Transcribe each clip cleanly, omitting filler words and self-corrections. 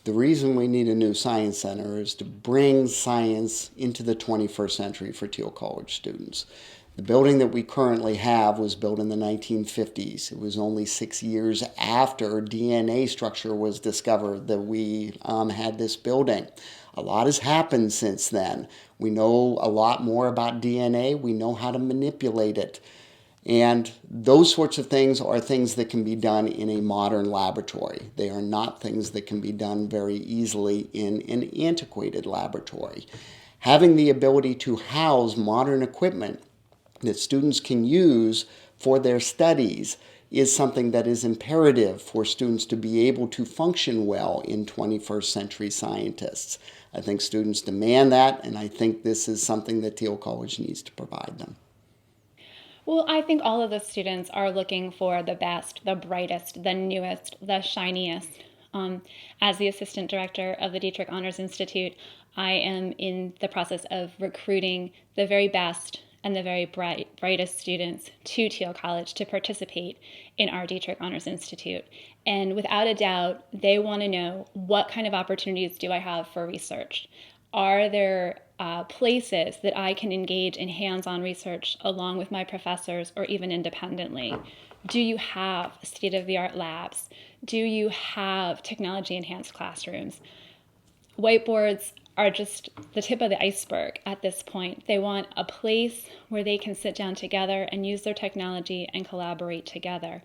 The reason we need a new science center is to bring science into the 21st century for Thiel College students. The building that we currently have was built in the 1950s. It was only 6 years after DNA structure was discovered that we had this building. A lot has happened since then. We know a lot more about DNA. We know how to manipulate it. And those sorts of things are things that can be done in a modern laboratory. They are not things that can be done very easily in an antiquated laboratory. Having the ability to house modern equipment that students can use for their studies is something that is imperative for students to be able to function well in 21st century scientists. I think students demand that, and I think this is something that Thiel College needs to provide them. Well, I think all of the students are looking for the best, the brightest, the newest, the shiniest. As the assistant director of the Dietrich Honors Institute, I am in the process of recruiting the very best and the very brightest students to Thiel College to participate in our Dietrich Honors Institute. And without a doubt, they want to know, what kind of opportunities do I have for research? Are there places that I can engage in hands-on research along with my professors or even independently? Do you have state-of-the-art labs? Do you have technology-enhanced classrooms? Whiteboards are just the tip of the iceberg at this point. They want a place where they can sit down together and use their technology and collaborate together.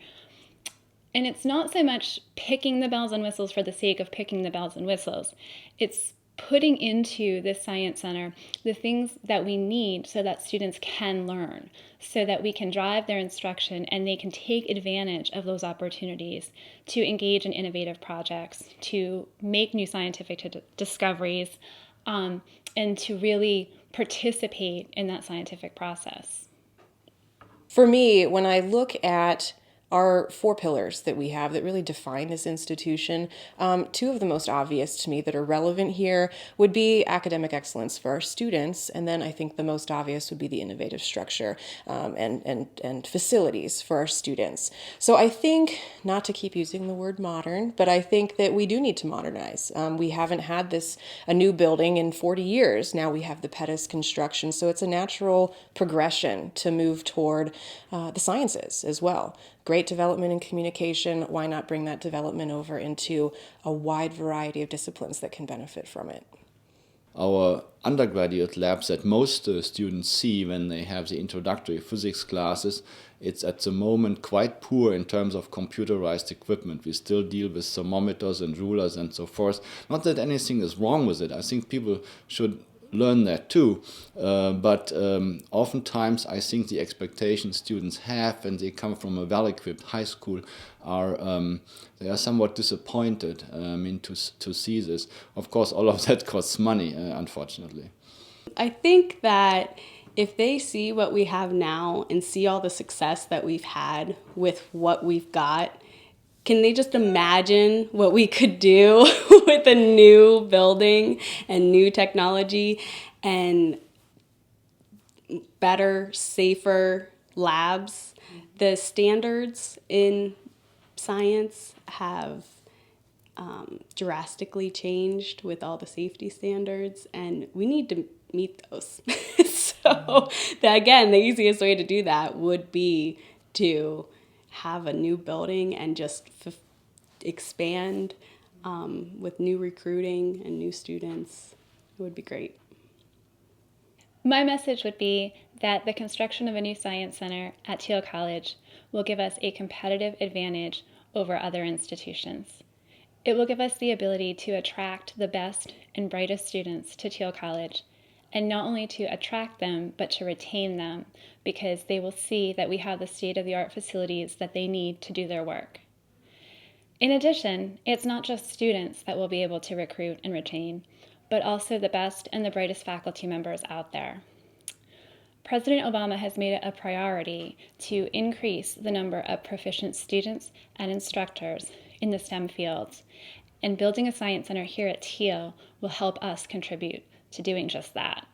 And it's not so much picking the bells and whistles for the sake of picking the bells and whistles. It's putting into this science center the things that we need so that students can learn, so that we can drive their instruction and they can take advantage of those opportunities to engage in innovative projects, to make new scientific discoveries, and to really participate in that scientific process. For me, when I look at our 4 pillars that we have that really define this institution, 2 of the most obvious to me that are relevant here would be academic excellence for our students, and then I think the most obvious would be the innovative structure and facilities for our students. So I think, not to keep using the word modern, but I think that we do need to modernize. We haven't had a new building in 40 years. Now we have the Pettis construction, so it's a natural progression to move toward the sciences as well. Great development in communication. Why not bring that development over into a wide variety of disciplines that can benefit from it? Our undergraduate labs that most students see when they have the introductory physics classes, it's at the moment quite poor in terms of computerized equipment. We still deal with thermometers and rulers and so forth. Not that anything is wrong with it. I think people should learn that too, but oftentimes I think the expectations students have when they come from a well-equipped high school are they are somewhat disappointed to see this. Of course, all of that costs money, unfortunately. I think that if they see what we have now and see all the success that we've had with what we've got, can they just imagine what we could do with a new building and new technology and better, safer labs? The standards in science have drastically changed with all the safety standards, and we need to meet those. So, again, the easiest way to do that would be to have a new building and just expand with new recruiting and new students. It would be great. My message would be that the construction of a new science center at Thiel College will give us a competitive advantage over other institutions. It will give us the ability to attract the best and brightest students to Thiel College, and not only to attract them, but to retain them, because they will see that we have the state-of-the-art facilities that they need to do their work. In addition, it's not just students that we'll be able to recruit and retain, but also the best and the brightest faculty members out there. President Obama has made it a priority to increase the number of proficient students and instructors in the STEM fields, and building a science center here at Thiel will help us contribute to doing just that.